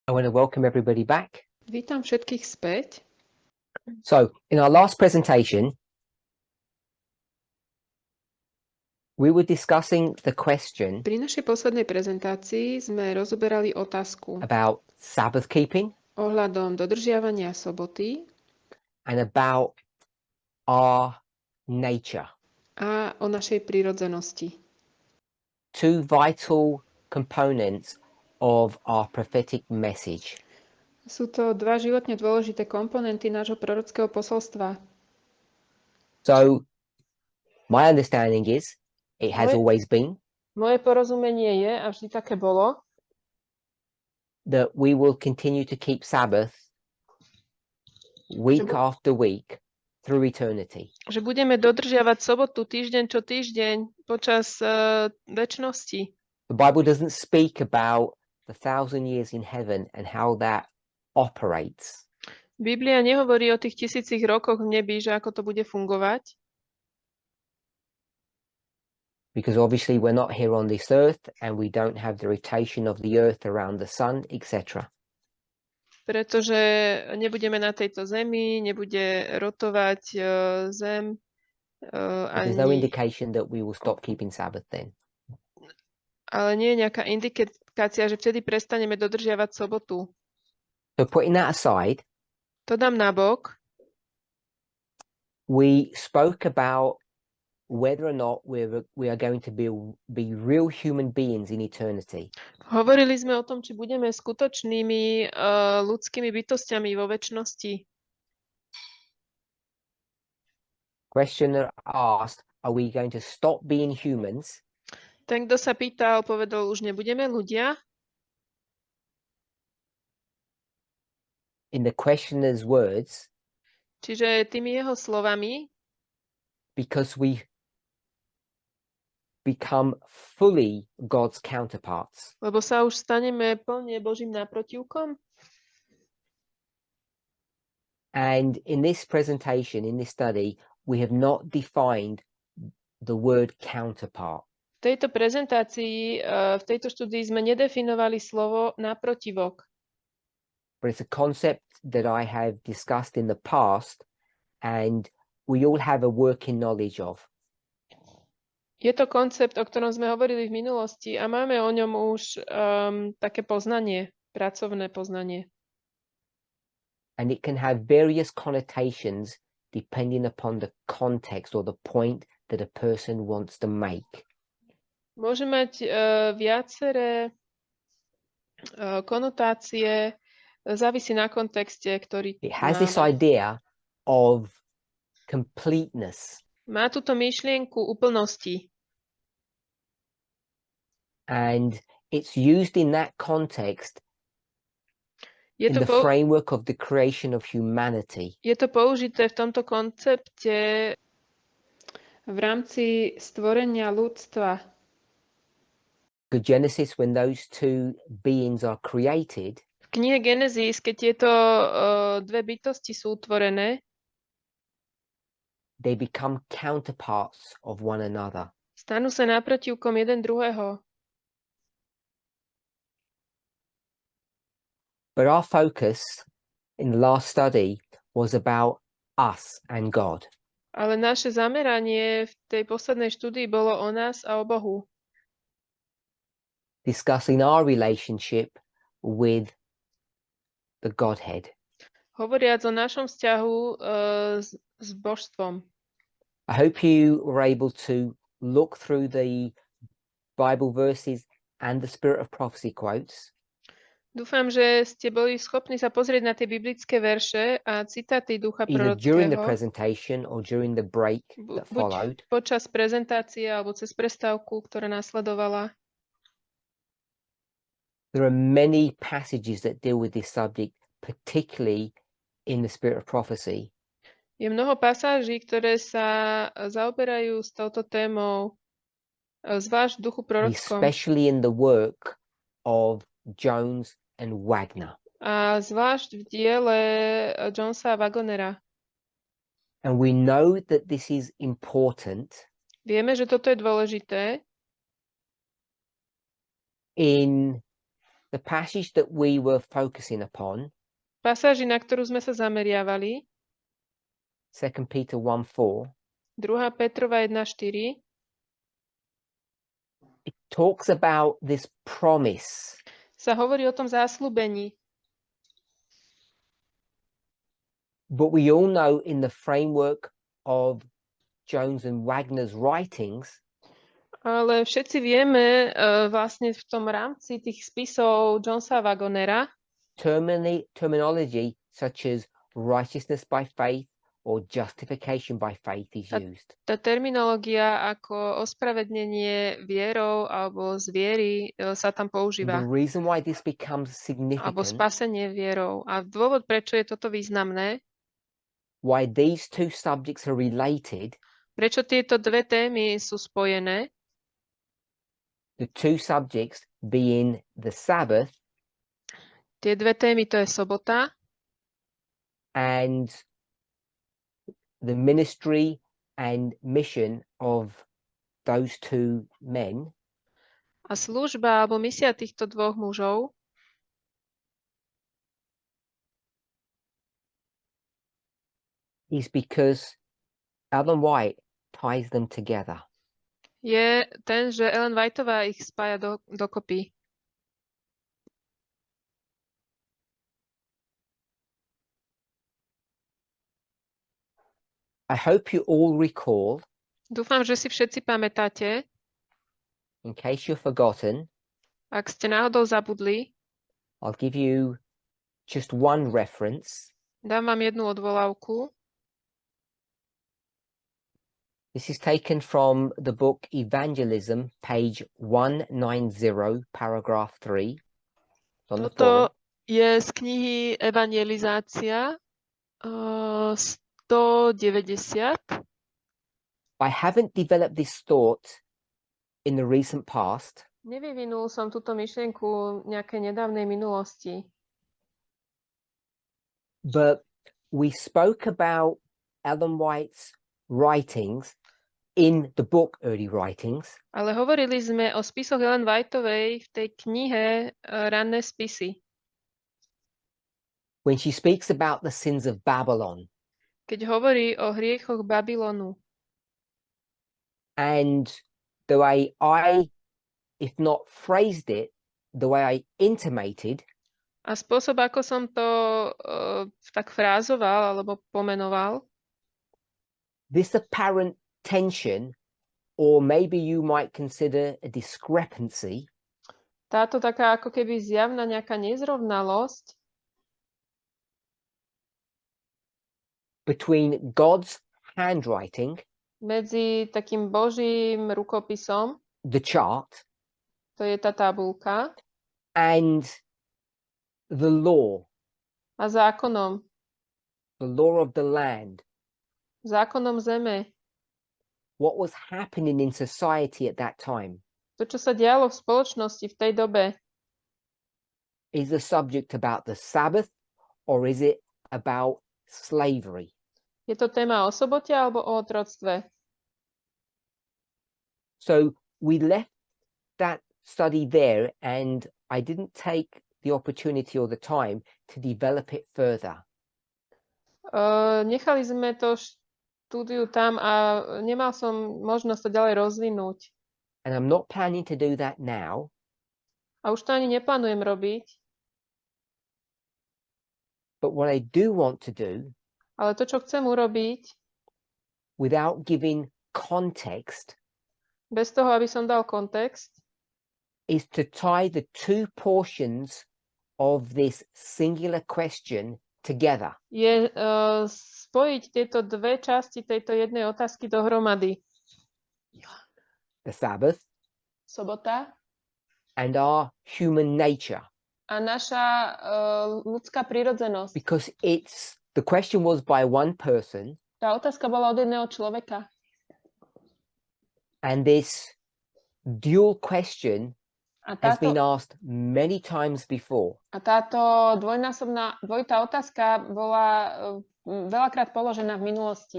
I want to welcome everybody back. Vítam všetkých späť. So, in our last presentation, we were discussing the question Pri našej poslednej prezentácii sme rozoberali otázku about Sabbath keeping ohľadom dodržiavania soboty and about our nature. a o našej prírodzenosti. Two vital components of our prophetic message. Sú to dva životne dôležité komponenty nášho prorockého posolstva. So, my understanding is it has always been Moje porozumenie je, a vždy také bolo, that we will continue to keep Sabbath week after week through eternity. že budeme dodržiavať sobotu týždeň čo týždeň počas večnosti. The Bible doesn't speak about the 1,000 years in heaven and how that operates. Biblia nehovorí o tých 1000 rokoch v nebi, že ako to bude fungovať. Because obviously we're not here on this earth and we don't have the rotation of the earth around the sun, etc. Pretože nebudeme na tejto zemi, nebude rotovať zem. There's no indication that we will stop keeping Sabbath then. Ale nie je nejaká indikácia, že vtedy prestaneme dodržiavať sobotu. So putting that aside, To dám nabok. we spoke about whether or not we are going to be real human beings in eternity. Hovorili sme o tom, či budeme skutočnými ľudskými bytostiami vo večnosti. Questioner asked, are we going to stop being humans Ten, kto sa pýtal, povedal, už nebudeme ľudia. in the questioner's words, Čiže tými jeho slovami, because we become fully God's counterparts. lebo sa už staneme plne Božím náprotivkom. And in this presentation, in this study, we have not defined the word counterpart. V tejto prezentácii, v tejto štúdii sme nedefinovali slovo náprotivok. But it's a concept that I have discussed in the past and we all have a working knowledge of. Je to koncept, o ktorom sme hovorili v minulosti a máme o ňom už také poznanie, pracovné poznanie. And it can have various connotations depending upon the context or the point that a person wants to make. Môže mať viaceré konotácie, závisí na kontexte, ktorý It has this máme. idea of completeness. Má túto myšlienku úplnosti. And it's used in that context Je in to, the framework of the creation of humanity. je to použité v tomto koncepte v rámci stvorenia ľudstva. The Genesis, when those two beings are created, V knihe Genesis, keď tieto dve bytosti sú utvorené, they become counterparts of one another. stanú sa náprotivkom jeden druhého. But our focus in the last study was about us and God. Ale naše zameranie v tej poslednej štúdii bolo o nás a o Bohu. Discussing our relationship with the Godhead. Hovoriac o našom vzťahu s božstvom. I hope you were able to look through the Bible verses and the Spirit of Prophecy quotes. Dúfam, že ste boli schopní sa pozrieť na tie biblické verše a citáty ducha either during the prorockého presentation or during the break that followed. buď počas prezentácie alebo cez prestávku, ktorá nasledovala. There are many passages that deal with this subject, particularly in the Spirit of Prophecy. Je mnoho pasáží, ktoré sa zaoberajú s touto témou, zvlášť v duchu prorockom. Especially in the work of Jones and Wagner. A zvlášť v diele Jonesa a Wagonera. And we know that this is important Vieme, že toto je dôležité in the passage that we were focusing upon, Pasáži, na ktorú sme sa zameriavali, 2 Peter 1:4, 2. Petrova 1:4, it talks about this promise. sa hovorí o tom zasľúbení. But we all know in the framework of Jones and Wagner's writings, Ale všetci vieme vlastne v tom rámci tých spisov Jonesa a Wagnera terminology such as righteousness by faith or justification by faith is used. tá terminológia ako ospravedlnenie vierou alebo z viery sa tam And používa. the reason why this becomes Alebo significant, spasenie vierou. A dôvod, prečo je toto významné, why these two subjects are related, prečo tieto dve témy sú spojené, the two subjects being the Sabbath tie dve témy to je sobota and the ministry and mission of those two men, a služba alebo misia týchto dvoch mužov is because Ellen White ties them together. je ten, že Ellen Whiteová ich spája dokopy. I hope you all recall, Dúfam, že si všetci pamätáte, in case you've forgotten, ak ste náhodou zabudli, I'll give you just one reference. dám vám jednu odvolávku. This is taken from the book Evangelism, page 190, paragraph 3. On the forum. Toto je z knihy Evangelizácia 190. I haven't developed this thought in the recent past, Nevyvinul som túto myšlienku nejakej nedávnej minulosti, but we spoke about Ellen White's writings in the book Early Writings, ale hovorili sme o spisoch Ellen Whiteovej v tej knihe Ranné spisy, when she speaks about the sins of Babylon. keď hovorí o hriechoch Babylonu. And the way I, if not phrased it, the way I intimated, A spôsob, ako som to tak frázoval alebo pomenoval, this apparent tension, or maybe you might consider a discrepancy, táto taká ako keby zjavná nejaká nezrovnalosť between God's handwriting, medzi takým Božím rukopisom, the chart, to je tá tabuľka, and the law a zákonom of the land, zeme. what was happening in society at that time, To, čo sa dialo v spoločnosti v tej dobe, is the subject about the Sabbath, or is it about slavery? je to téma o sobote alebo o otroctve? So we left that study there, and I didn't take the opportunity or the time to develop it further. Nechali sme to štúdiu tam a nemal som možnosť to ďalej rozvinúť. And I'm not planning to do that now, A už to ani neplánujem robiť, but what I do want to do, ale to, čo chcem urobiť, without giving context, bez toho, aby som dal kontext, is to tie the two portions of this singular question together. je spojiť tieto dve časti tejto jednej otázky dohromady. The Sabbath Sobota and our human nature. a naša ľudská prirodzenosť. Because the question was by one person, Tá otázka bola od jedného človeka. and this dual question A has been táto, asked many times before. a táto dvojitá otázka bola veľakrát položená v minulosti.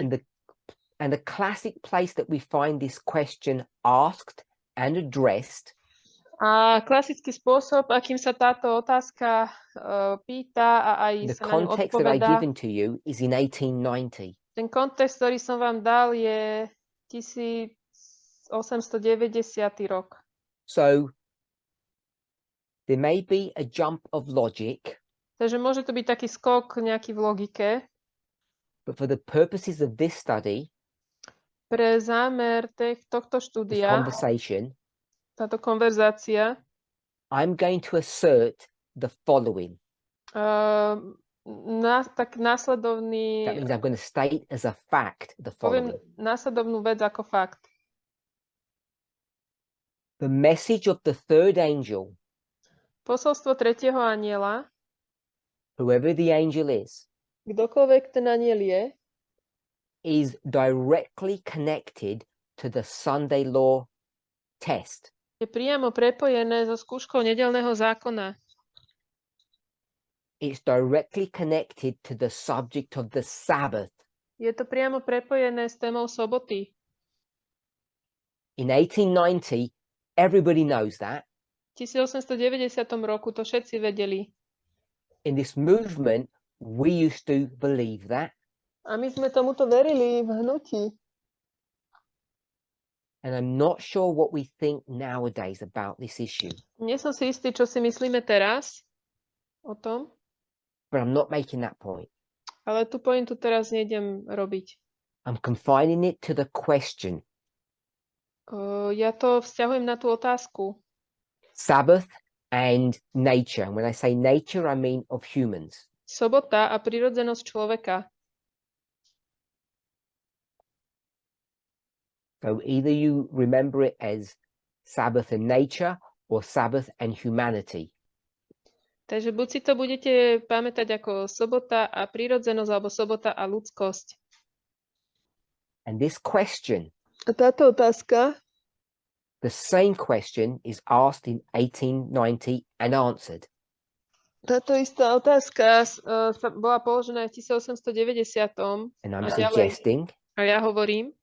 And the classic place that we find this question asked and addressed A klasický spôsob, akým sa táto otázka pýta a aj The sa na ňu context that I odpovedá, given to you is in 1890. ten kontext, ktorý som vám dal, je 1890. rok. So there may be a jump of logic, Takže môže to byť taký skok nejaký v logike. but for the purposes of this study, Pre zámer tohto this štúdia, conversation, táto konverzácia, I'm going to assert the following. tak následovný, That means I'm going to state as a fact the poviem following. následovnú vec ako fakt. The message of the third angel, Posolstvo tretieho anjela, whoever the angel kdokoľvek ten anjel is directly connected to the Sunday law test. je priamo prepojené so skúškou nedeľného zákona. It's directly connected to the subject of the Sabbath. Je to priamo prepojené s témou soboty. In 1890, everybody knows that. V 1890 roku to všetci vedeli. In this movement, we used to believe that. A my sme tomuto verili v hnutí. And I'm not sure what we think nowadays about this issue. Nie som si istý, čo si myslíme teraz o tom, But I'm not making that point. ale tú pointu teraz nejdem robiť. I'm confining it to the question. Ja to vzťahujem na tú otázku. Sabbath and nature. And when I say nature, I mean of humans. Sobota a prirodzenosť človeka. So either you remember it as Sabbath and nature or Sabbath and humanity. Takže buď si to budete pamätať ako sobota a prirodzenosť, alebo sobota a ľudskosť. And this question, A táto otázka, the same question, is asked in 1890 and answered. táto istá otázka bola položená v 1890. And I'm A ďalej. suggesting A ja hovorím,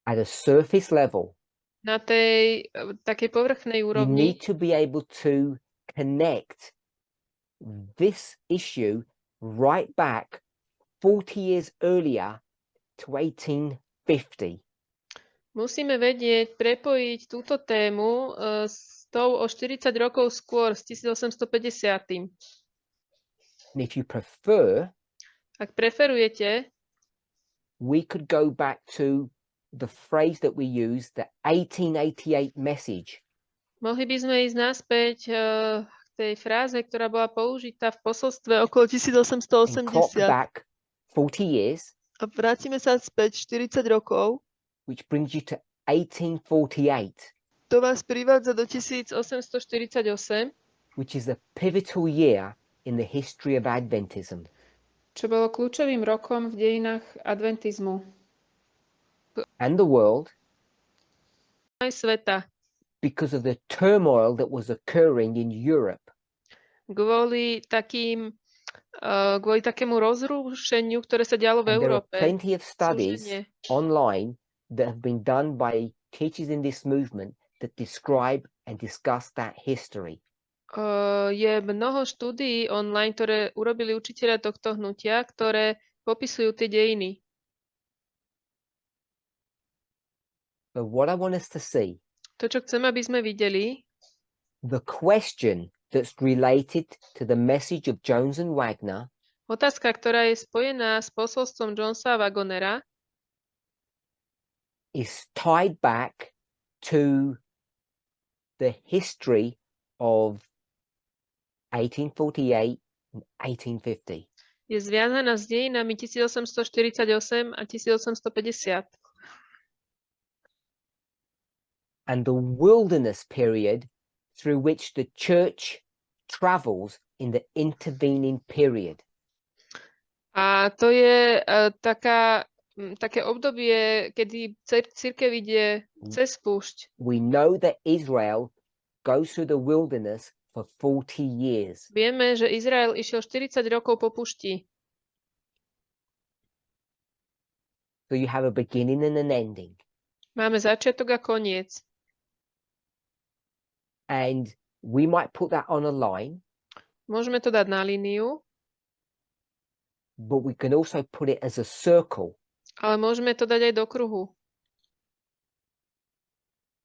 at a surface level, na tej takej povrchnej you úrovni, need to be able to connect this issue right back 40 years earlier to 1850. musíme vedieť prepojiť túto tému s tou o 40 rokov skôr, s 1850. And if you prefer, Ak preferujete, we could go back to the phrase that we use, the 1888 message. mohli by sme ísť naspäť k tej fráze, ktorá bola použitá v posolstve okolo And clock 1880. back 40 years, A vrátime sa späť 40 rokov. which brings you to 1848, To vás privádza do 1848, which is a pivotal year in the history of Adventism. čo bolo kľúčovým rokom v dejinách adventizmu. And the world, Aj sveta. because of the turmoil that was occurring in Europe. Kvôli takému rozrušeniu, ktoré sa dialo v And there are Európe. plenty of studies Súženie. online that have been done by teachers in this movement that describe and discuss that history. Je mnoho štúdií online, ktoré urobili učitelia tohto hnutia, ktoré popisujú tie dejiny. But what I want us to see, To, čo chcem, aby sme videli, the question that's related to the message of Jones and Wagner otázka, ktorá je spojená s posolstvom Jonesa a Wagonera, is tied back to the history of 1848 and 1850. je zviazaná s dejinami 1848 a 1850. And the wilderness period through which the church travels in the intervening period. A to je také obdobie, kedy cirkev ide cez púšť. We know that Israel goes through the wilderness for 40 years. Vieme, že Izrael išiel 40 rokov po púšti. So you have a beginning and an ending. Máme začiatok a koniec. And we might put that on a line, Môžeme to dať na líniu, but we can also put it as a circle, ale môžeme to dať aj do kruhu.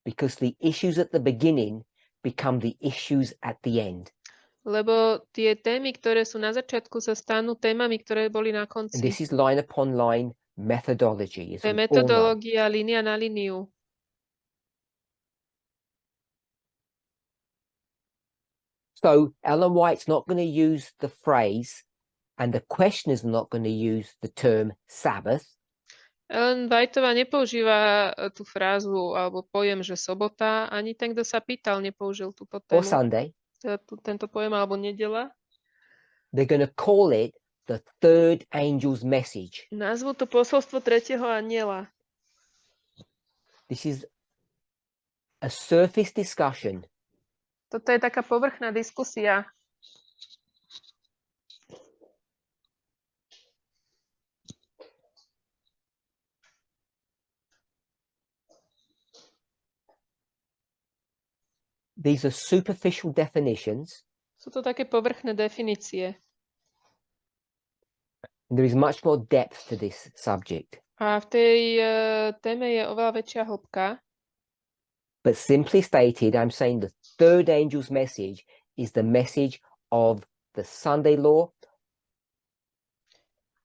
because the issues at the beginning become the issues at the end. Lebo tie témy, ktoré sú na začiatku, sa stanú témami, ktoré boli na And konci. this is line upon line methodology, as To je we all know. metodológia línia na líniu. So Ellen White's not going to use the phrase, and the questioners are not going to use the term Sabbath, Ellen Whiteová nepoužíva tú frázu alebo pojem, že sobota, ani ten, kto sa pýtal, nepoužil túto or tému, Sunday. tento pojem alebo nedela. They're going to call it the third angel's message. Nazvu to posolstvo tretieho anjela. This is a surface discussion. Toto je taká povrchná diskusia. These are superficial definitions. Sú to také povrchné definície. There is much more depth to this subject. A v tej téme je oveľa väčšia hĺbka. But simply stated, I'm saying the third angel's message is the message of the Sunday law,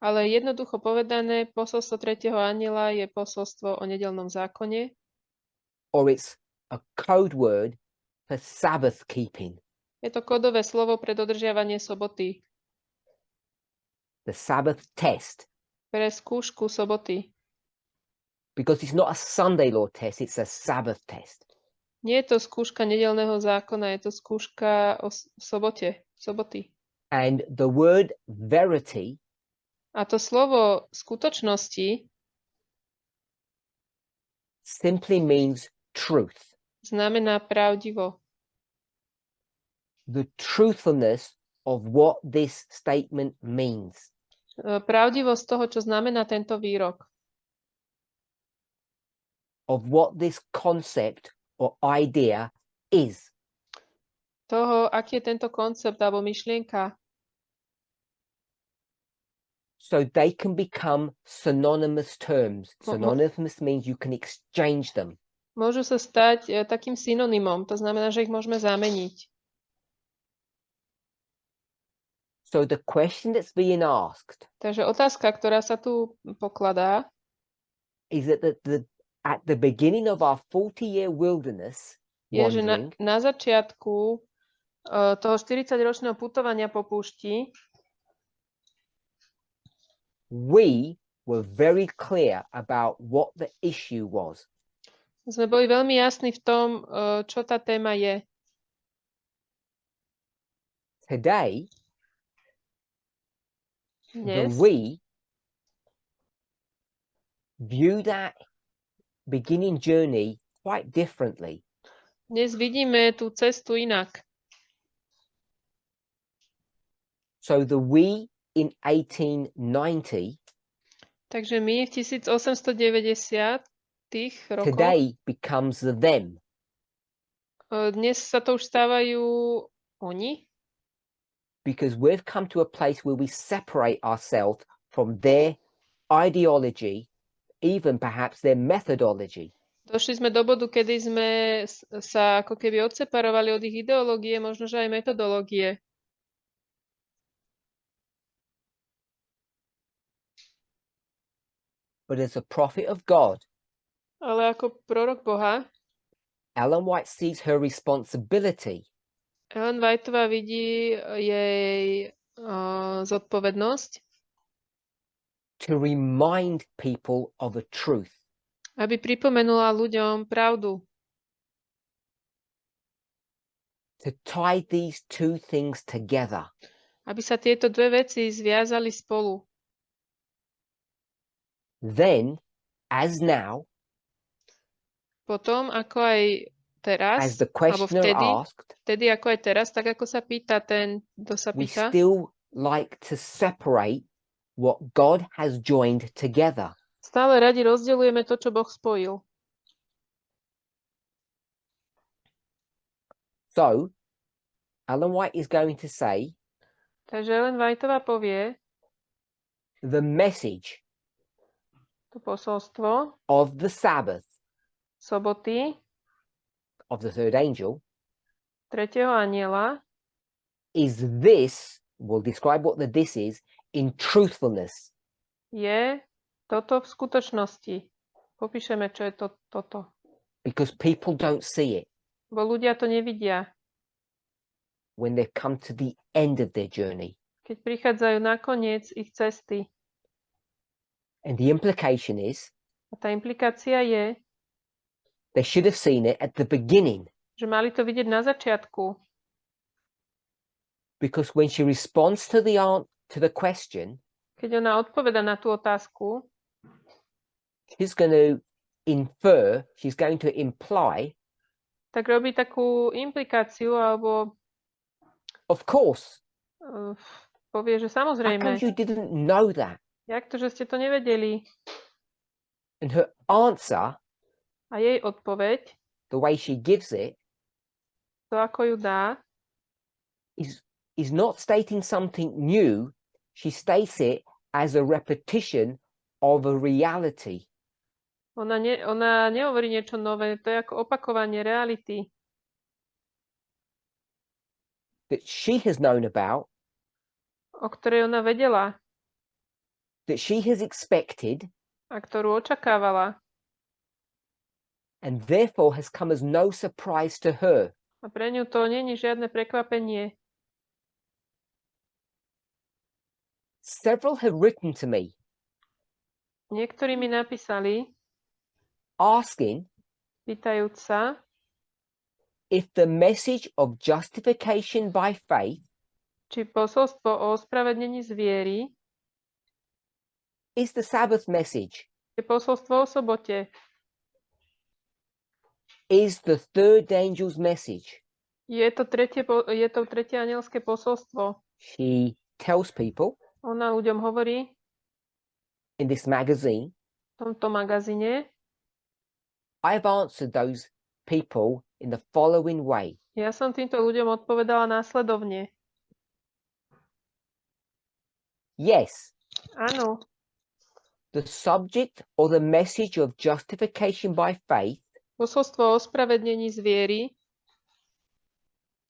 Ale jednoducho povedané, posolstvo tretieho anjela je posolstvo o nedeľnom zákone, or it's a code word for Sabbath keeping, je to kódové slovo pre dodržiavanie soboty, the Sabbath test, pre skúšku soboty. because it's not a Sunday law test, it's a Sabbath test. Nie je to skúška nedeľného zákona, je to skúška o soboty. And the word verity A to slovo skutočnosti simply means truth, znamená pravdivo. the truthfulness of what this statement means. Pravdivosť toho, čo znamená tento výrok. Of what this concept or idea is. Toho, aký je tento koncept alebo myšlienka. So they can become synonymous terms. Synonymous means you can exchange them. Môžu sa stať takým synonymom, to znamená, že ich môžeme zameniť. So the question that's being asked Takže otázka, ktorá sa tu pokladá, is that at the beginning of our 40-year wilderness je, že wandering, na začiatku toho 40-ročného putovania po púšti we were very clear about what the issue was. sme boli veľmi jasní v tom, čo tá téma je. Today, the Dnes we view that beginning journey quite differently. vidíme tú cestu inak. So the we in 1890 Takže my v 1890 rokoch, today becomes the them. Dnes sa to už stávajú oni, Because we've come to a place where we separate ourselves from their ideology, even perhaps their methodology. Došli sme do bodu, kedy sme sa ako keby odseparovali od ich ideológie, možno že aj metodológie. But as a prophet of God, Ale ako prorok Boha, Ellen White sees her responsibility Ellen Whiteová vidí jej zodpovednosť, to remind people of a truth. aby pripomenula ľuďom pravdu. To tie these two things together. Aby sa tieto dve veci zviazali spolu. Then, as now, Potom, ako aj teraz, as the alebo questioner asked, vtedy ako aj teraz, tak ako sa pýta ten, kto sa we pýta, still like to separate what God has joined together. stále radi rozdeľujeme to, čo Boh spojil. So, Ellen White is going to say, Takže Ellen Whiteová povie the message to posolstvo of the Sabbath soboty of the third angel tretieho anjela is this, we'll describe what the this is, in truthfulness. je toto v skutočnosti. Popíšeme, čo je toto. Because people don't see it Bo ľudia to nevidia, when they've come to the end of their journey. keď prichádzajú na koniec ich cesty. And the implication is A tá implikácia je, they should have seen it at the beginning. že mali to vidieť na začiatku. Because when she responds to the question, Keď ona odpoveda na tú otázku, she's going to infer, she's going to imply, tak robí takú implikáciu, alebo of course. povie, že How samozrejme. come you didn't know that? Jak to, že ste to nevedeli? And her answer, A jej odpoveď, the way she gives it, to ako ju dá, is not stating something new. She states it as a repetition of a reality. ona nehovorí niečo nové, to je ako opakovanie reality, That she has known about, o ktorej ona vedela that she has expected, a ktorú očakávala. and therefore has come as no surprise to her. A pre ňu to nie je žiadne prekvapenie. Several have written to me Niektorí mi napísali, asking pýtajúc sa, if the message of justification by faith či posolstvo o ospravedlnení z viery is the Sabbath message, je posolstvo o sobote, is the third angel's message. je to tretie anielské posolstvo. She tells people Ona ľuďom hovorí in this magazine, v tomto magazíne, I've answered those people in the following way. ja som týmto ľuďom odpovedala následovne. Yes, Áno, the subject or the message of justification by faith posolstvo o ospravedlnení z viery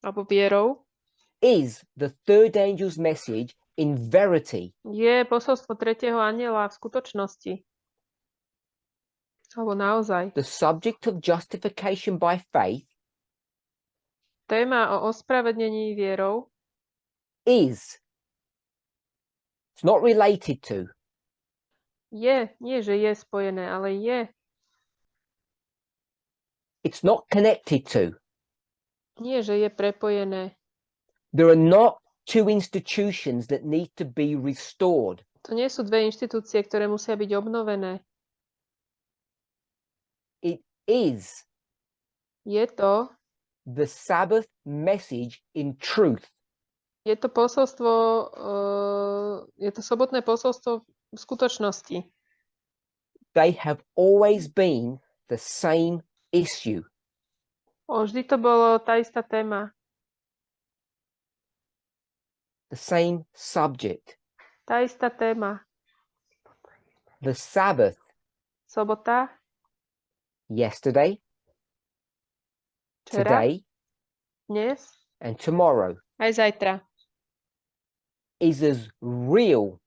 alebo vierou is the third angel's message in verity. je posolstvo tretieho anjela v skutočnosti. Alebo naozaj. The subject of justification by faith Téma o ospravedlnení vierou is, it's not related to, nie že je spojené, ale je. it's not connected to. Nie, že je prepojené. There are not two institutions that need to be restored. To nie sú dve inštitúcie, ktoré musia byť obnovené. It is Je to the Sabbath message in truth. Je to posolstvo, je to sobotné posolstvo v skutočnosti. They have always been the same issue. Vždy to bolo tá istá téma, The same subject. tá istá téma. The Sabbath, Sobota, yesterday, včera, today, dnes, and tomorrow, aj zajtra. is as real,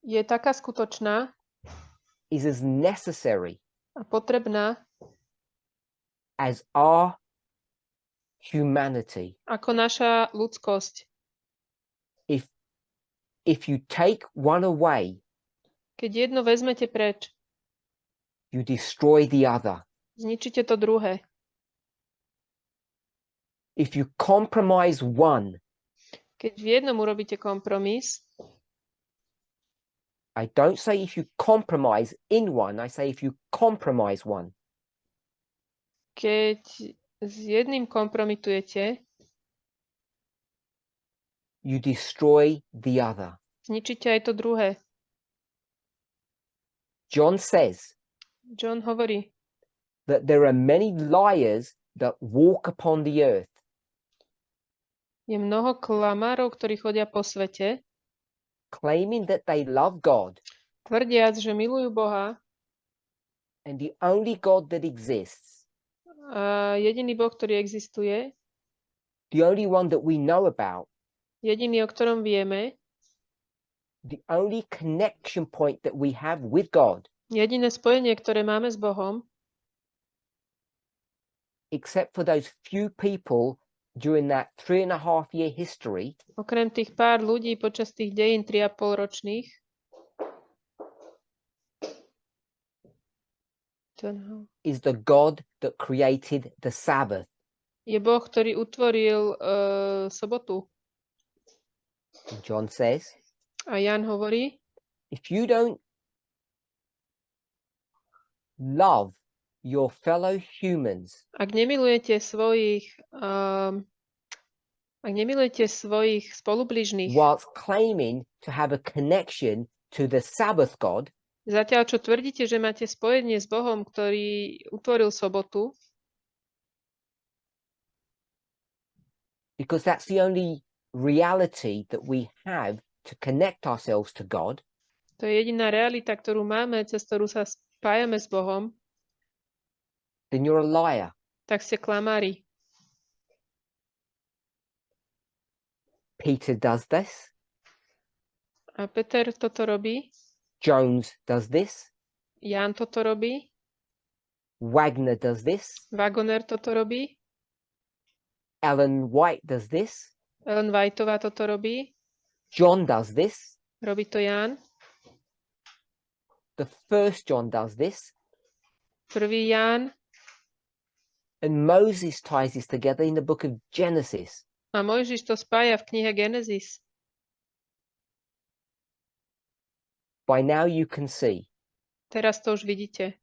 Je taká skutočná is as necessary a potrebná as our humanity. ako naša ľudskosť. If you take one away, Keď jedno vezmete preč, you destroy the other. zničíte to druhé. If you compromise one, Keď v jednom urobíte kompromis, I don't say if you compromise in one, I say if you compromise one. keď s jedným kompromitujete, You destroy the other. zničíte aj to druhé. John says John hovorí, that there are many liars that walk upon the earth. Je mnoho klamárov, ktorí chodia po svete, claiming that they love God tvrdiac, že milujú Boha and the only God that exists, a jediný Boh, ktorý existuje, the only one that we know about, jediný, o ktorom vieme, the only connection point that we have with God, jediné spojenie, ktoré máme s Bohom, except for those few people during that 3.5 year history, okrem tých pár ľudí počas tých dejín 3,5 ročných, is the God that created the Sabbath. je Boh, ktorý utvoril sobotu. John says, A Jan hovorí, if you don't love your fellow humans ak nemilujete svojich spolubližných, whilst claiming to have a connection to the Sabbath God, zatiaľ čo tvrdíte, že máte spojenie s Bohom, ktorý utvoril sobotu, because that's the only reality that we have to connect ourselves to God, to je jediná realita, ktorú máme, cez ktorú sa spájame s Bohom, then you're a liar. tak ste klamári. Peter does this. A Peter toto robí, Jones does this. Jan toto robí, Wagner does this. Wagoner toto robí, Ellen White does this. Ellen Whiteová toto robí, John does this. robí to Jan, The first John does this. prvý Jan And Moses ties this together in the book of Genesis. a Mojžiš to spája v knihe Genesis. By now you can see Teraz to už vidíte.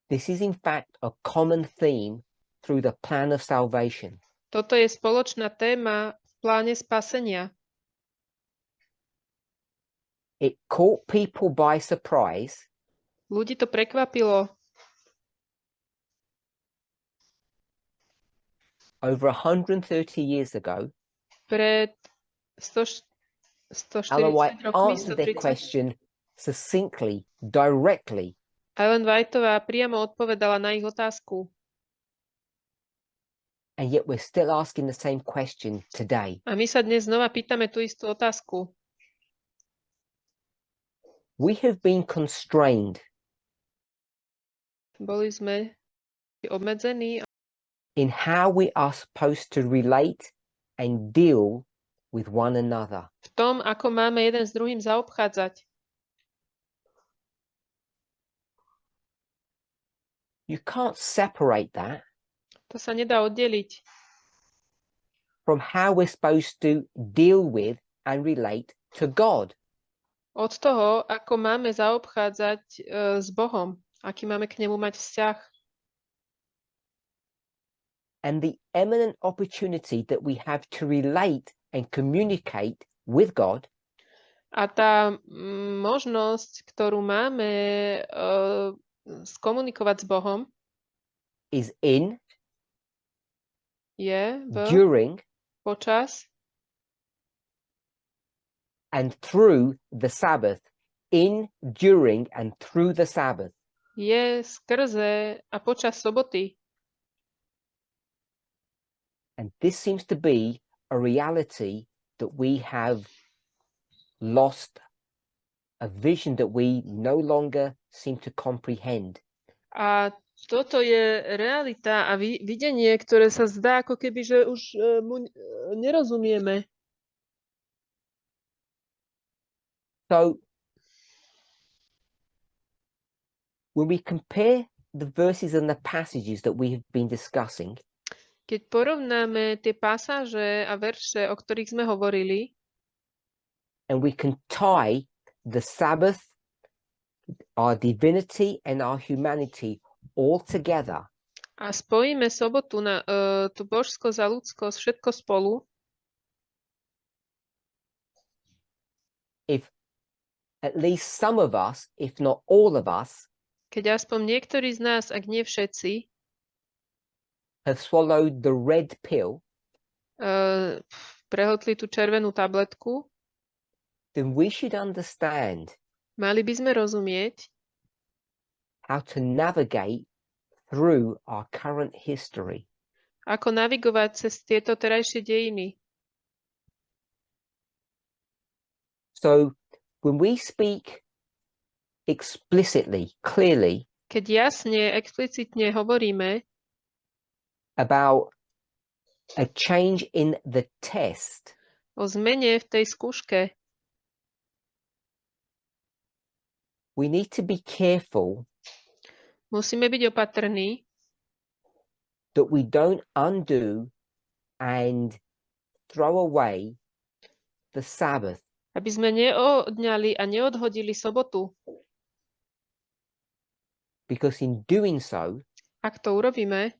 this is in fact a common theme through the plan of salvation. Toto je spoločná téma v pláne spasenia. It caught people by surprise Ľudí to prekvapilo over 130 years ago. pred Ellen White 140 rokmi, answered their 130. question succinctly, directly. Ellen Whiteová priamo odpovedala na ich otázku. And yet we're still asking the same question today. A my sa dnes znova pýtame tú istú otázku. We have been constrained Boli sme obmedzení in how we are supposed to relate and deal with one another. v tom, ako máme jeden s druhým zaobchádzať. You can't separate that To sa nedá oddeliť from how we're supposed to deal with and relate to God. od toho, ako máme zaobchádzať s Bohom, aký máme k nemu mať vzťah. And the eminent opportunity that we have to relate and communicate with God A tá možnosť, ktorú máme skomunikovať s Bohom, is in, je during, počas and through the Sabbath. In, during, and through the Sabbath. je skrze a počas soboty. And this seems to be a reality that we have lost, a vision that we no longer seem to comprehend. A toto je realita a videnie, ktoré sa zdá, ako keby, že už mu nerozumieme. So, when we compare the verses and the passages that we have been discussing, Keď porovnáme tie pasáže a verše, o ktorých sme hovorili, and we can tie the Sabbath, our divinity and our humanity all together, a spojíme sobotu na tú božskosť a ľudskosť, všetko spolu, if at least some of us, if not all of us, keď aspoň niektorí z nás, ak nie všetci, have swallowed the red pill, prehltli tú červenú tabletku, then we should understand mali by sme rozumieť, how to navigate through our current history. ako navigovať cez tieto terajšie dejiny. So when we speak explicitly, clearly Keď jasne, explicitne hovoríme about a change in the test, o zmene v tej skúške, we need to be careful musíme byť opatrní, that we don't undo and throw away the Sabbath, aby sme neodňali a neodhodili sobotu. because in doing so, Ak to urobíme,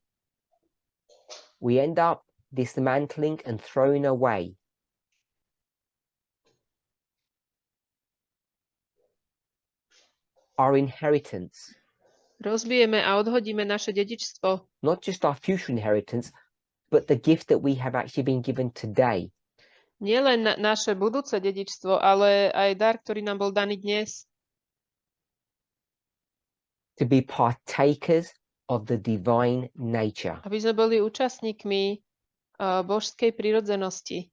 we end up dismantling and throwing away our inheritance, rozbijeme a odhodíme naše dedičstvo. not just our future inheritance, but the gift that we have actually been given today. Nie len naše budúce dedičstvo, ale aj dar, ktorý nám bol daný dnes. To be partakers of the divine nature. Aby sme boli účastníkmi božskej prirodzenosti.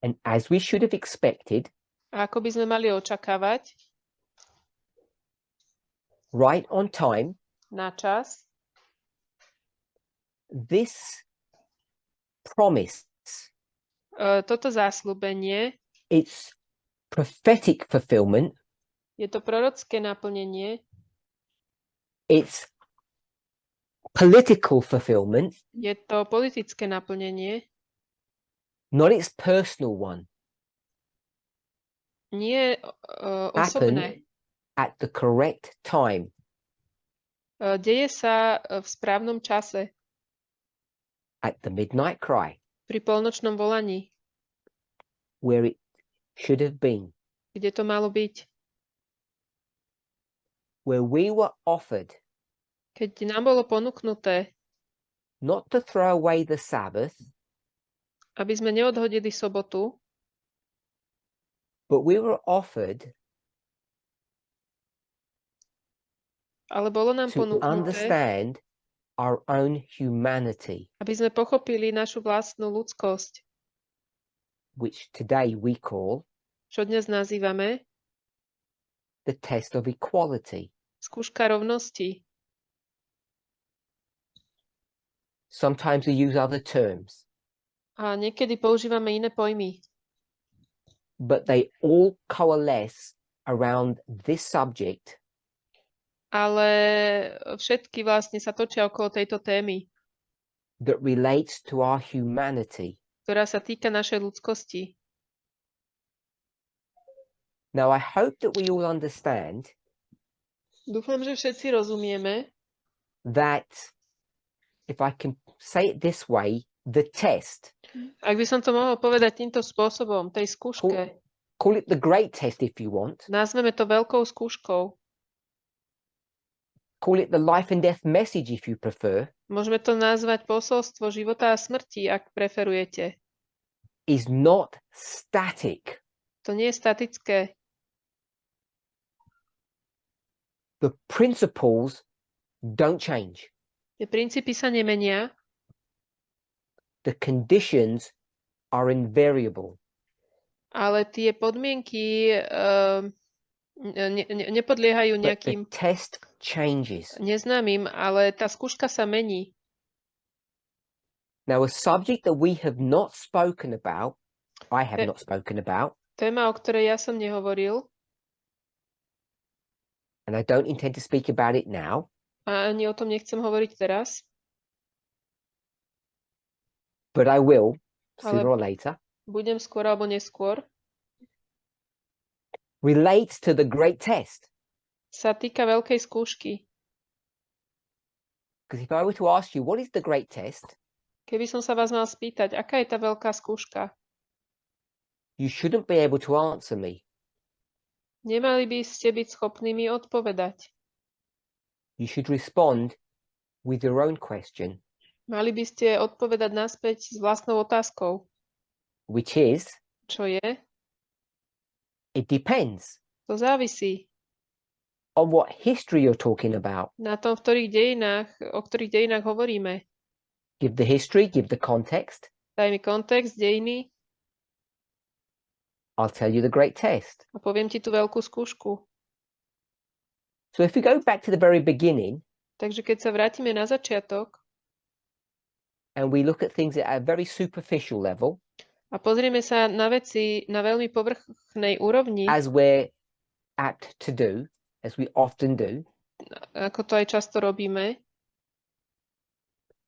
And as we should have expected, A ako by sme mali očakávať, right on time, na čas, this promise, toto zasľúbenie, its prophetic fulfillment, je to prorocké naplnenie, its political fulfillment, je to politické naplnenie, not its personal one, nie osobné. at the correct time. Deje sa v správnom čase, At the midnight cry, pri polnočnom volaní, where it should have been, kde to malo byť. where we were offered Keď nám bolo ponúknuté, not to throw away the Sabbath, aby sme neodhodili sobotu, but we were offered ale bolo nám to ponúknuté, understand our own humanity, aby sme pochopili našu vlastnú ľudskosť, which today we call čo dnes nazývame the test of equality. skúška rovnosti. Sometimes we use other terms, A niekedy používame iné pojmy, but they all coalesce around this subject ale všetky vlastne sa točia okolo tejto témy, that relates to our humanity. ktorá sa týka našej ľudskosti. Now, I hope that we all understand Dúfam, že všetci rozumieme, that, if I can say it this way, the test, ak by som to mohol povedať týmto spôsobom, tej skúške, call it the great test if you want, nazveme to veľkou skúškou, call it the life and death message if you prefer, môžeme to nazvať posolstvo života a smrti, ak preferujete. is not static. To nie je statické. The principles don't change. Tie princípy sa nemenia, The conditions are invariable. ale tie podmienky nepodliehajú But the nejakým test changes. neznámym, ale tá skúška sa mení. Now, a subject that we have not spoken about, I have Eh. not spoken about, Téma, o ktorej ja som nehovoril, and I don't intend to speak about it now, a ani o tom nechcem hovoriť teraz, but I will Ale- sooner or later, budem skôr alebo neskôr, relates to the great test. sa týka veľkej skúšky. Because if I were to ask you, what is the great test? Keby som sa vás mal spýtať, aká je tá veľká skúška, You shouldn't be able to answer me. nemali by ste byť schopní mi odpovedať. You should respond with your own question. Mali by ste odpovedať naspäť s vlastnou otázkou. which is, Čo je? it depends To závisí on what history you're talking about. na tom, o ktorých dejinách hovoríme. Give the history, give the context. Daj mi kontext, dejiny I'll tell you the great test. a poviem ti tú veľkú skúšku. So if we go back to the very beginning Takže keď sa vrátime na začiatok and we look at things at a very superficial level, a pozrieme sa na veci na veľmi povrchnej úrovni, as we're apt to do, as we often do, ako to aj často robíme,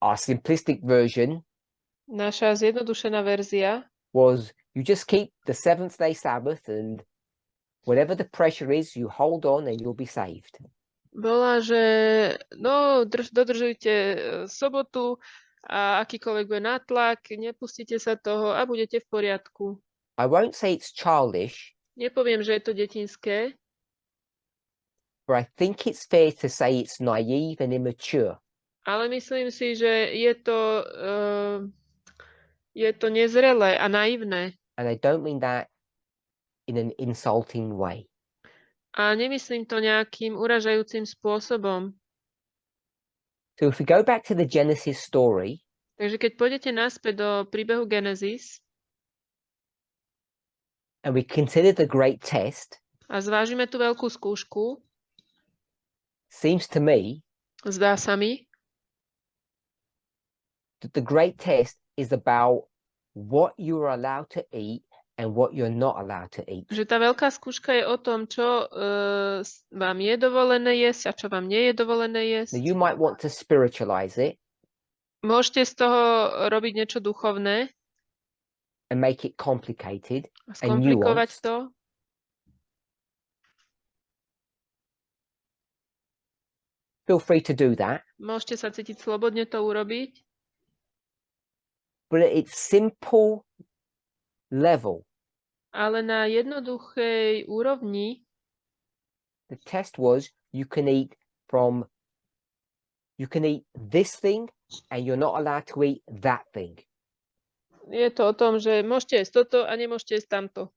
our simplistic version naša zjednodušená verzia was you just keep the seventh day Sabbath and whatever the pressure is, you hold on and you'll be saved. bola, že dodržujte sobotu a akýkoľvek bude nátlak, nepustite sa toho a budete v poriadku. I won't say it's childish, Nepoviem, že je to detinské, but I think it's fair to say it's naive and immature. ale myslím si, že je to nezrelé a naivné. And I don't mean that in an insulting way. A nemyslím to nejakým uražajúcim spôsobom. So if we go back to the Genesis story, Takže keď pôjdete naspäť do príbehu Genesis and we consider the great test, a zvážime tú veľkú skúšku, seems to me zdá sa mi, that the great test is about what you are allowed to eat and what you're not allowed to eat. že tá veľká skúška je o tom, čo vám je dovolené jesť a čo vám nie je dovolené Now, jesť. you might want to spiritualize it Môžete z toho robiť niečo duchovné and make it complicated a and skomplikovať nuanced. to. Feel free to do that. Môžete sa cítiť slobodne to urobiť, But at its simple level, ale na jednoduchej úrovni the test was you can eat this thing and you're not allowed to eat that thing. je to o tom, že môžete jesť toto a nemôžete jesť tamto.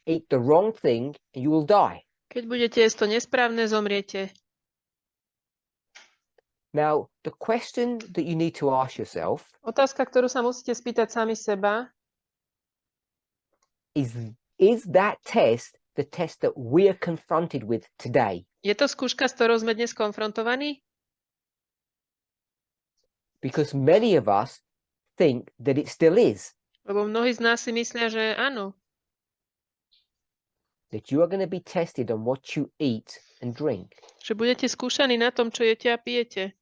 Eat the wrong thing and you will die. Keď budete jesť to nesprávne, zomriete. Now, the question that you need to ask yourself Otázka, ktorú sa musíte spýtať sami seba, is that test the test that we are confronted with today? je to skúška, s ktorou sme dnes konfrontovaní? Because many of us think that it still is, Lebo mnohí z nás si myslia, že áno, that you are going to be tested on what you eat and drink. že budete skúšaní na tom, čo jete a pijete.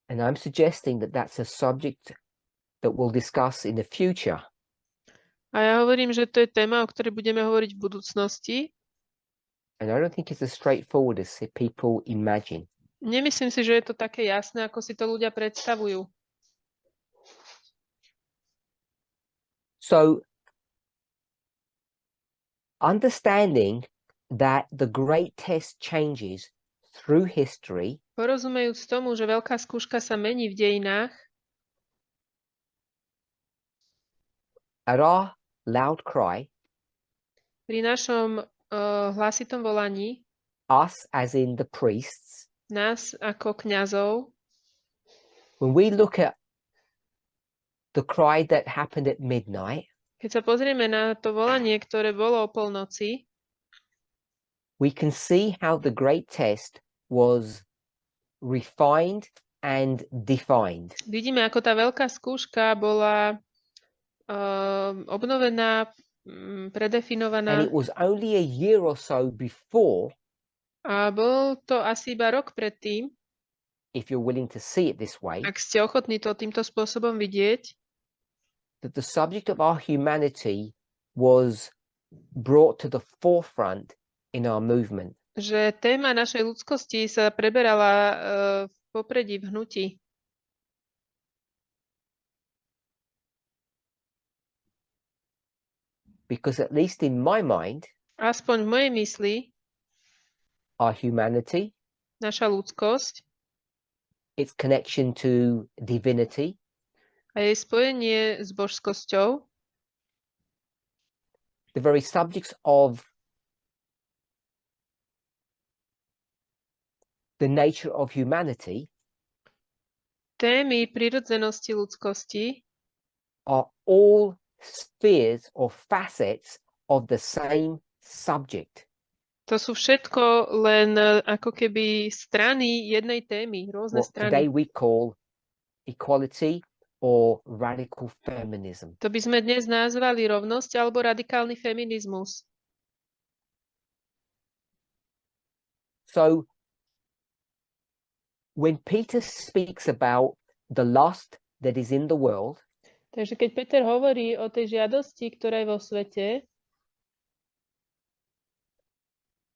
And I'm suggesting that that's a subject that we'll discuss in the future. A ja hovorím, že to je téma, o ktorej budeme hovoriť v budúcnosti. And I don't think it's as straightforward as people imagine. Nemyslím si, že je to také jasné, ako si to ľudia predstavujú. So, understanding that the great test changes through history, Porozumejúc tomu, že veľká skúška sa mení v dejinách, at our loud cry, pri našom hlasitom volaní, us as in the priests, nás ako kňazov, when we look at the cry that happened at midnight, keď sa pozrieme na to volanie, ktoré bolo o polnoci, we can see how the great test was refined and defined. vidíme, ako tá veľká skúška bola obnovená, And predefinovaná it was only a year or so before, a bol to asi iba rok predtým, if you're willing to see it this way, ak ste ochotní to týmto spôsobom vidieť, that the subject of our humanity was brought to the forefront in our movement. že téma našej ľudskosti sa preberala v popredí, v hnutí. Because at least in my mind, Aspoň v mojej mysli, our humanity naša ľudskosť its connection to divinity, a jej spojenie s božskosťou, the very subjects of the nature of humanity témy prirodzenosti ľudskosti are all spheres or facets of the same subject. to sú všetko len ako keby strany jednej témy, rôzne What today strany. we call equality or radical feminism. To by sme dnes nazvali rovnosť alebo radikálny feminizmus. So when Peter speaks about the lust that is in the world, Takže keď Peter hovorí o tej žiadosti, ktorá je vo svete,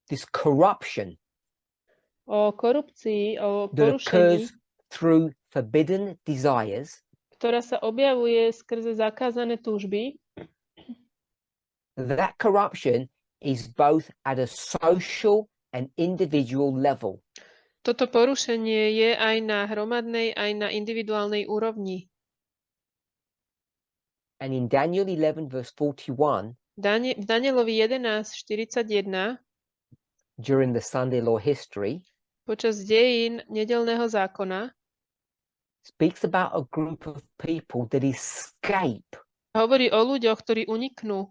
this corruption o korupcii, o that porušení, occurs through forbidden desires, ktorá sa objavuje skrze zakázané túžby, that corruption is both at a social and individual level. toto porušenie je aj na hromadnej, aj na individuálnej úrovni. And in Daniel 11 verse 41, V Danielovi 11:41 during the Sunday law history, počas dejín nedeľného zákona speaks about a group of people that escape hovorí o ľuďoch, ktorí uniknú.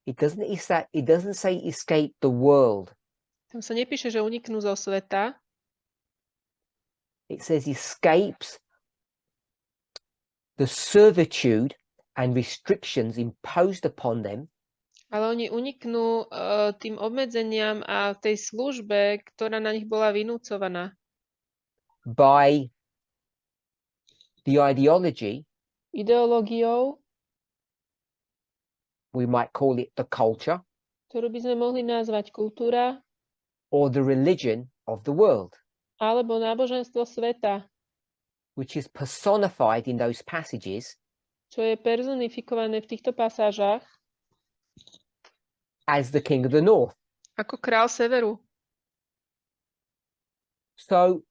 It doesn't say escape the world. Tam sa nepíše, že uniknú zo sveta. It says escapes the servitude and restrictions imposed upon them Ale oni uniknú tým obmedzeniam a tej službe, ktorá na nich bola vynúcovaná. by the ideology, Ideológiou, we might call it the culture, ktorú by sme mohli nazvať kultúra, or the religion of the world, alebo náboženstvo sveta, which is personified in those passages čo je personifikované v týchto pasážach as the king of the north. ako král severu. So,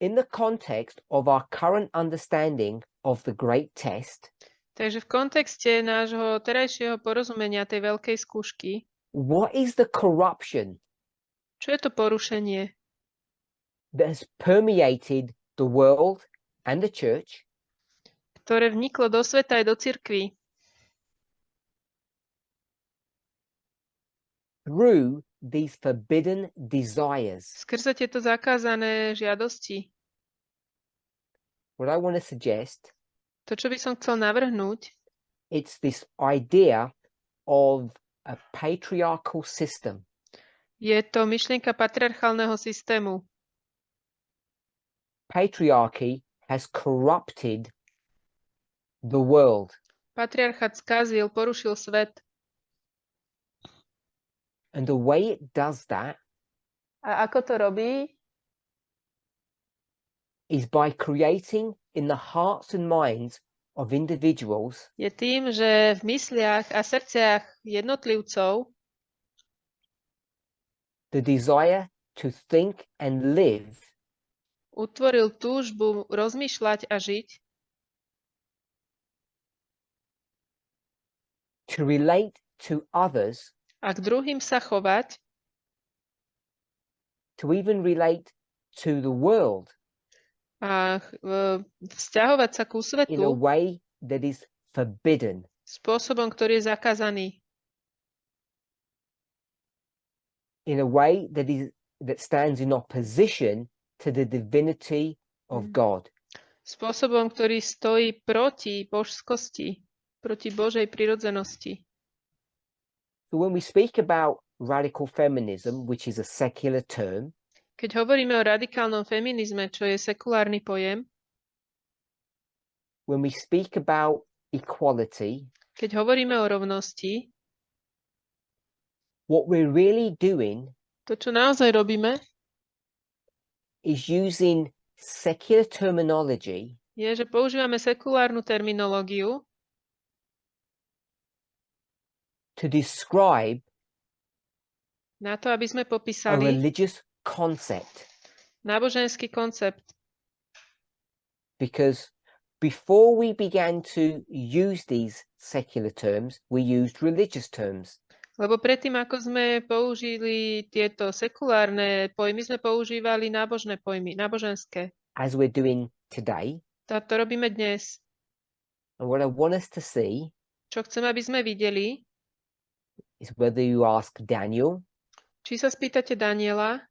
in the context of our current understanding of the great test, Takže v kontexte nášho terajšieho porozumenia tej veľkej skúšky, what is the corruption čo je to porušenie, that has permeated the world and the church ktoré vniklo do sveta aj do cirkvi through these forbidden desires? skrze tieto zakázané žiadosti? What I want to suggest, To, čo by som chcel navrhnúť, it's this idea of a patriarchal system. je to myšlienka patriarchálneho systému. Patriarchy has corrupted the world. Patriarchát skazil, porušil svet. And the way it does that A ako to robí? is by creating in the hearts and minds of individuals Je tým, že v mysliach a srdciach jednotlivcov the desire to think and live utvoril túžbu rozmýšľať a žiť, to relate to others, a k druhým sa chovať, to even relate to the world a vzťahovať sa ku in a svetu way that is forbidden. spôsobom, ktorý je zakázaný. In a way that stands in opposition to the divinity of God. Spôsobom, ktorý stojí proti božskosti, proti Božej prirodzenosti. So when we speak about radical feminism, which is a secular term, Keď hovoríme o radikálnom feminizme, čo je sekulárny pojem, when we speak about equality, keď hovoríme o rovnosti, what we're really doing to, čo naozaj robíme, is using secular terminology je, že používame sekulárnu terminológiu to describe Na to, aby sme a popísali religious concept. náboženský koncept. Because before we began to use these secular terms, we used religious terms. Lebo predtým, ako sme použili tieto sekulárne pojmy, sme používali nábožné pojmy, náboženské. As we're doing today. To robíme dnes. And what I want us to see Čo chcem, aby sme videli, is whether you ask Daniel, či sa spýtate Daniela,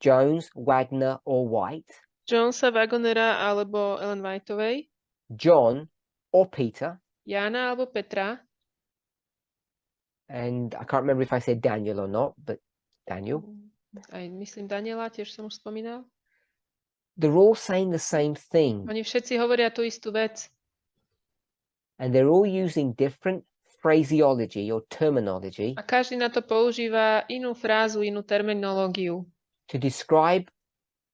Jones, Wagner, or White, Jonesa, Wagonera alebo Ellen Whiteovej, John or Peter, Jána alebo Petra, and I can't remember if I said Daniel or not, but Daniel. Aj myslím Daniela, tiež som už spomínal. They're all saying the same thing. Oni všetci hovoria tú istú vec. And they're all using different phraseology or terminology A každý na to používa inú frázu, inú terminológiu. to describe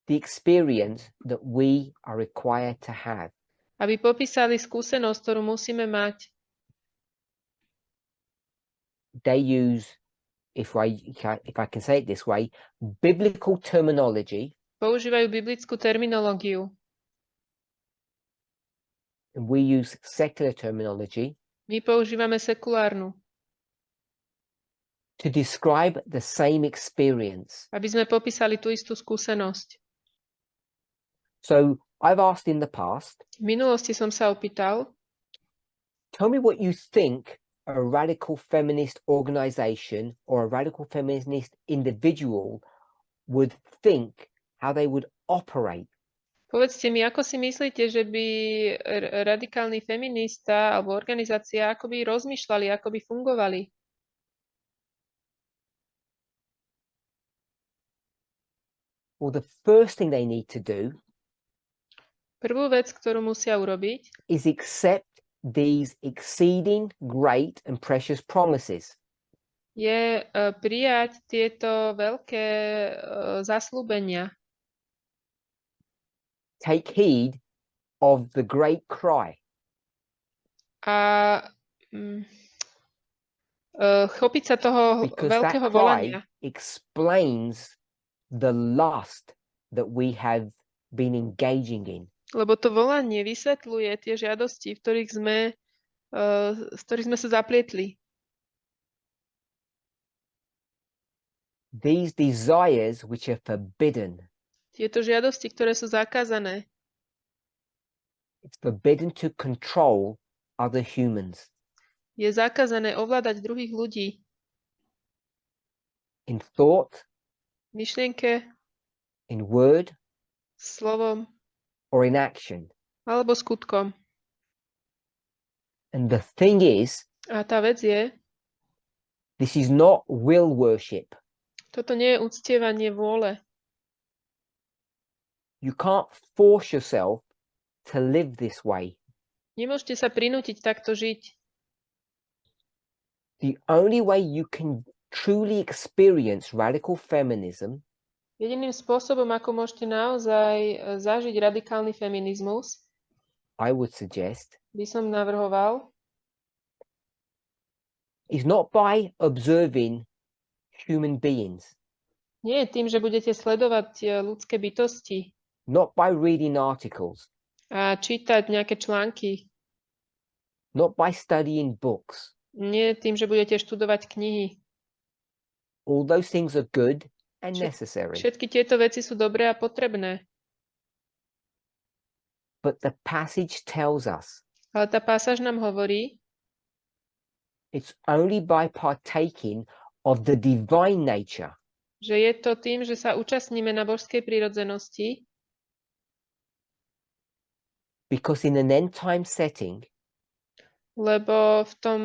the experience that we are required to have. Aby popísali skúsenosť, ktorú musíme mať. They use, if I can say it this way, biblical terminology. Používajú biblickú terminológiu. And we use secular terminology My používame sekulárnu. to describe the same experience. Aby sme popísali tú istú skúsenosť. So I've asked in the past, V minulosti som sa opýtal, tell me what you think a radical feminist organization or a radical feminist individual would think, how they would operate. povedzte mi, ako si myslíte, že by radikálny feminista alebo organizácia, ako by rozmýšľali, ako by fungovali? Well, the first thing they need to do Prvú vec, ktorú musia urobiť, is accept these exceeding great and precious promises. je prijať tieto veľké zasľúbenia. Take heed of the great cry. A chopiť sa toho Because veľkého that volania. cry explains the lust that we have been engaging in. Lebo to volanie vysvetľuje tie žiadosti, s ktorých sme sa zaplietli. These desires which are forbidden. Tieto žiadosti, ktoré sú zakázané. It's forbidden to control other humans. Je zakázané ovládať druhých ľudí. In thought, V myšlienke, in word, slovom or in action. alebo skutkom. And the thing is, A tá vec je, this is not will worship. toto nie je uctievanie vôle. You can't force yourself to live this way. Nemôžete sa prinútiť takto žiť. The only way you can truly experience radical feminism Jediným spôsobom, ako môžete naozaj zažiť radikálny feminizmus, I would suggest, by som navrhoval, is not by observing human beings, nie je tým, že budete sledovať ľudské bytosti not by reading articles, a čítať nejaké články. not by studying books. Nie je tým, že budete študovať knihy. All those things are good and necessary. Všetky tieto veci sú dobré a potrebné. But the passage tells us Ale tá pásaž nám hovorí, it's only by partaking of the divine nature že je to tým, že sa účastníme na božskej prírodzenosti, because in an end time setting, lebo v tom,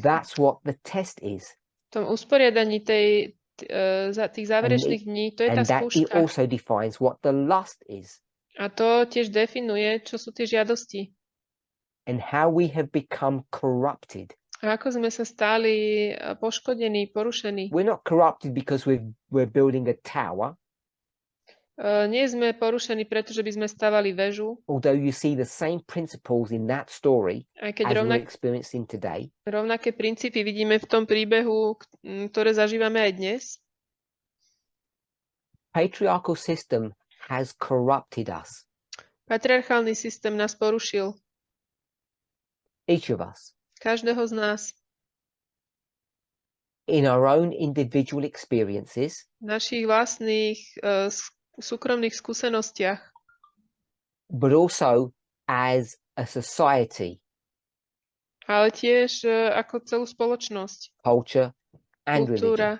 that's what the test is. tom usporiadaní tých záverečných dní, to je tá And that it skúška. also defines what the lust is A to tiež definuje, čo sú tie žiadosti. and how we have become corrupted. A ako sme sa stali poškodení, porušení. We're not corrupted because we're building a tower. Nie sme porušení, pretože by sme stavali väžu, although you see the same principles in that story aj keď as we're experiencing today. rovnaké princípy vidíme v tom príbehu, ktoré zažívame aj dnes. Patriarchal system has corrupted us, Patriarchálny systém nás porušil. each of us, Každého z nás. in our own individual experiences, V našich vlastných súkromných skúsenostiach, but also as a society, ale tiež ako celú spoločnosť, culture, and religion. kultúra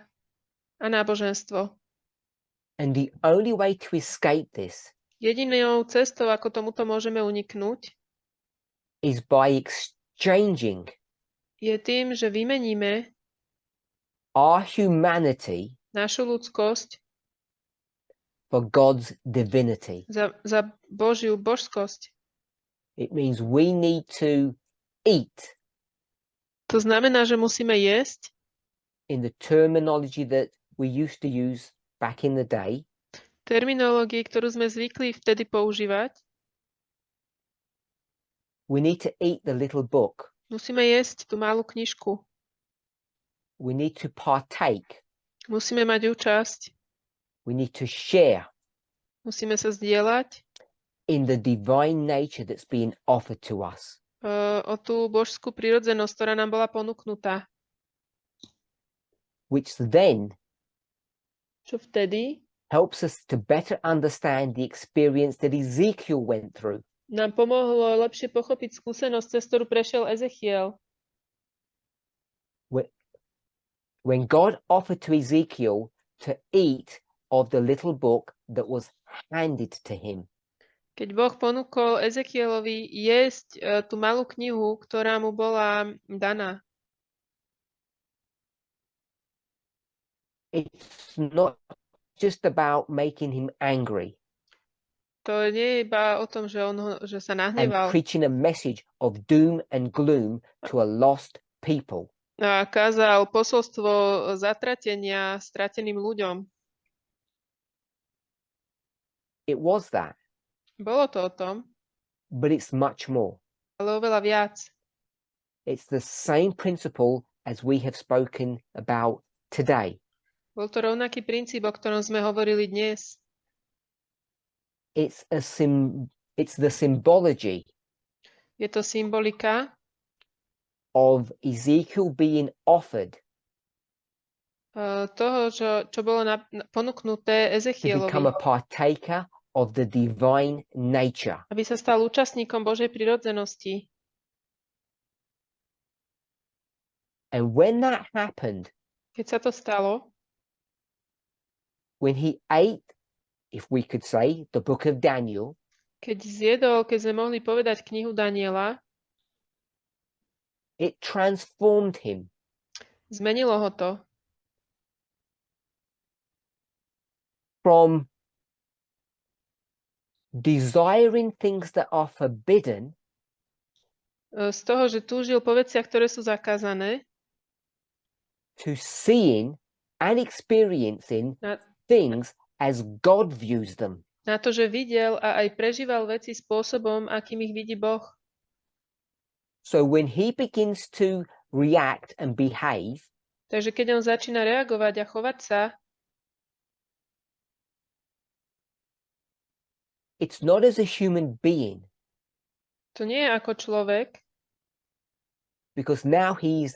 a náboženstvo. And the only way to escape this Jedinou cestou, ako tomuto môžeme uniknúť, is by exchanging je tým, že vymeníme our humanity našu ľudskosť for God's divinity. za Božiu božskosť. It means we need to eat To znamená, že musíme jesť in the terminology that we used to use back in the day, terminológii, ktorú sme zvykli vtedy používať. we need to eat the little book. Musíme jesť tú malú knižku. We need to partake. Musíme mať účasť. We need to share Musíme sa zdieľať in the divine nature that's being offered to us. O tú božskú prirodzenosť, ktorá nám bola ponúknutá. Which then Čo vtedy helps us to better understand the experience that Ezekiel went through. nám pomohlo lepšie pochopiť skúsenosť, cez ktorú prešiel Ezechiel. When God offered to Ezekiel to eat of the little book that was handed to him. Keď Boh ponúkol Ezekielovi jesť tú malú knihu, ktorá mu bola daná. It's not just about making him angry To nie je iba o tom, že sa and nahneval preaching a message of doom and gloom to a lost people. a kázal posolstvo zatratenia strateným ľuďom. It was that, Bolo to o tom, but it's much more. ale oveľa viac. It's the same principle as we have spoken about today. Bol to rovnaký princíp, o ktorom sme hovorili dnes. It's the symbology Je to symbolika of Ezekiel being offered toho, čo bolo ponúknuté to Ezechielovi, become a partaker of the divine nature. aby sa stal účastníkom Božej prirodzenosti. And when that happened, Keď sa to stalo, when he ate, if we could say, the book of Daniel, keď sme mohli povedať knihu Daniela, it transformed him zmenilo ho to from desiring things that are forbidden z toho, že túžil po veciach, ktoré sú zakázané, to seeing and experiencing na, things as God views them. na to, že videl a aj prežíval veci spôsobom, akým ich vidí Boh. So when he begins to react and behave, Takže keď on začína reagovať a chovať sa, it's not as a human being, to nie je ako človek, because now he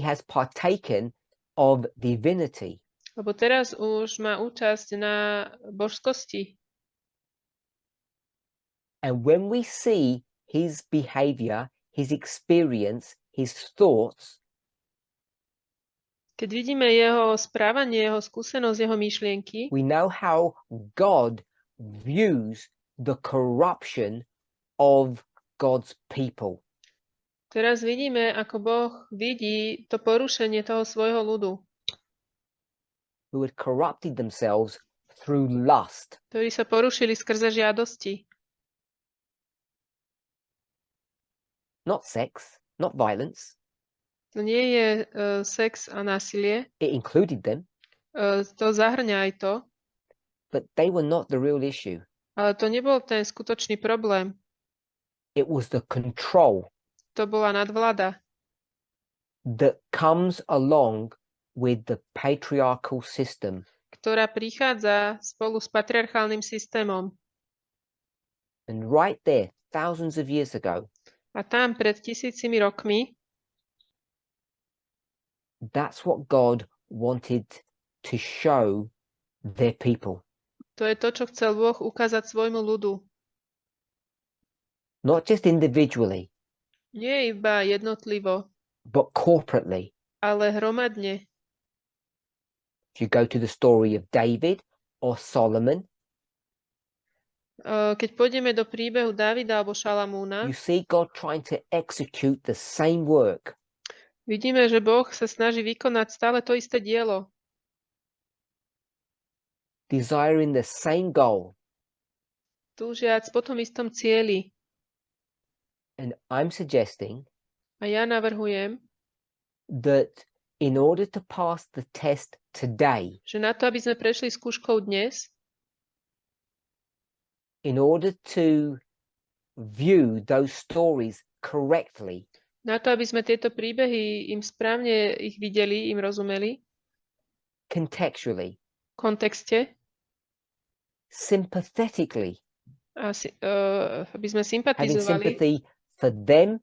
has partaken of divinity. lebo teraz už má účasť na božskosti. And when we see his behavior, his experience, his thoughts, Keď vidíme jeho správanie, jeho skúsenosť, jeho myšlienky, we know how God views the corruption of God's people. teraz vidíme, ako Boh vidí to porušenie toho svojho ľudu, Who had corrupted themselves through lust. ktorí sa porušili skrze žiadosti. Not sex, not violence. To nie je sex a násilie. It included them, To zahrňa aj to, But they were not the real issue. Ale to nebol ten skutočný problém. It was the control To bola nadvláda, that comes along with the patriarchal system. ktorá prichádza spolu s patriarchálnym systémom. And right there, thousands of years ago, A tam pred 1000 rokmi that's what God wanted to show their people. to je to, čo chcel Boh ukázať svojmu ľudu. Not just individually, Nie iba jednotlivo, but corporately. ale hromadne. If you go to the story of David or Solomon, Keď pôjdeme do príbehu Dávida alebo Šalamúna, you see God trying to execute the same work. vidíme, že Boh sa snaží vykonať stále to isté dielo. Desiring the same goal. Túžiac po tom istom cieli. And I'm suggesting A ja navrhujem, that in order to pass the test today, že na to, aby sme prešli skúškou dnes, in order to view those stories correctly, na to, aby sme tieto príbehy im správne ich videli, im rozumeli, contextually, v kontexte, sympathetically, aby sme having sympatizovali, sympathy for them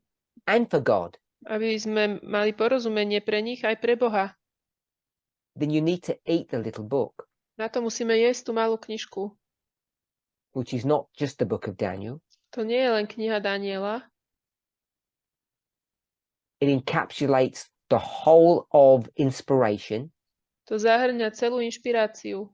and for God, aby sme mali porozumenie pre nich aj pre Boha. then you need to eat the little book, Na to musíme jesť tú malú knižku. which is not just the book of Daniel. To nie je len kniha Daniela. It encapsulates the whole of inspiration, To zahŕňa celú inšpiráciu,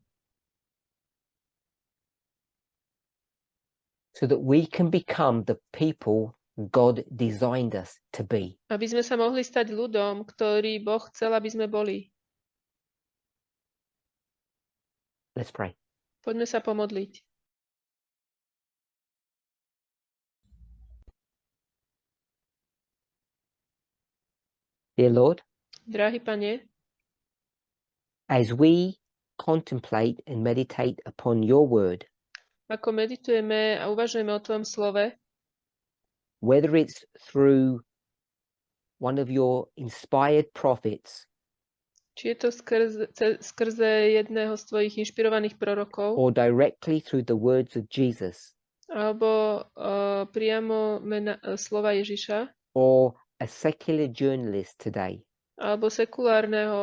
so that we can become the people God designed us to be. aby sme sa mohli stať ľudom, ktorý Boh chcel, aby sme boli. Let's pray. Poďme sa pomodliť. Dear Lord, Drahý Pane, as we contemplate and meditate upon your word, ako meditujeme a uvažujeme o Tvojom slove, whether it's through one of your inspired prophets či je to skrze jedného z Tvojich inšpirovaných prorokov, or directly through the words of Jesus alebo priamo slova Ježiša, or a secular journalist today, alebo sekulárneho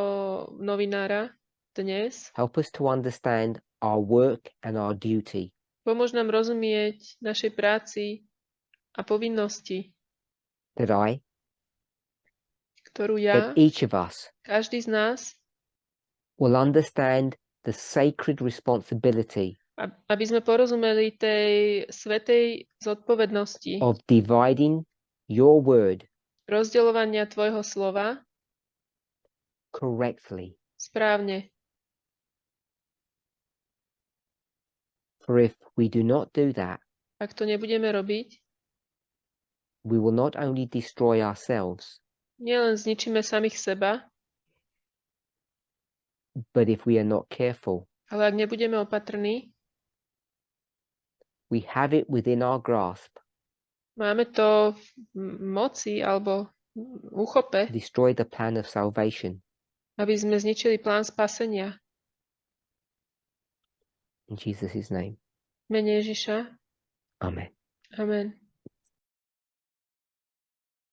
novinára dnes, help us to understand our work and our duty, pomôž nám rozumieť našej práci a povinnosti, that ktorú ja, each of us každý z nás, will understand the sacred responsibility aby sme porozumeli tej svätej zodpovednosti of dividing your word rozdeľovania Tvojho slova correctly. správne. For if we do not do that, Ak to nebudeme robiť, we will not only destroy ourselves, nielen zničíme samých seba, but if we are not careful, ale ak nebudeme opatrní, we have it within our grasp máme to v moci alebo v uchope, to destroy the plan of salvation. aby sme zničili plán spasenia. In Jesus' name, V mene Ježiša. amen. Amen.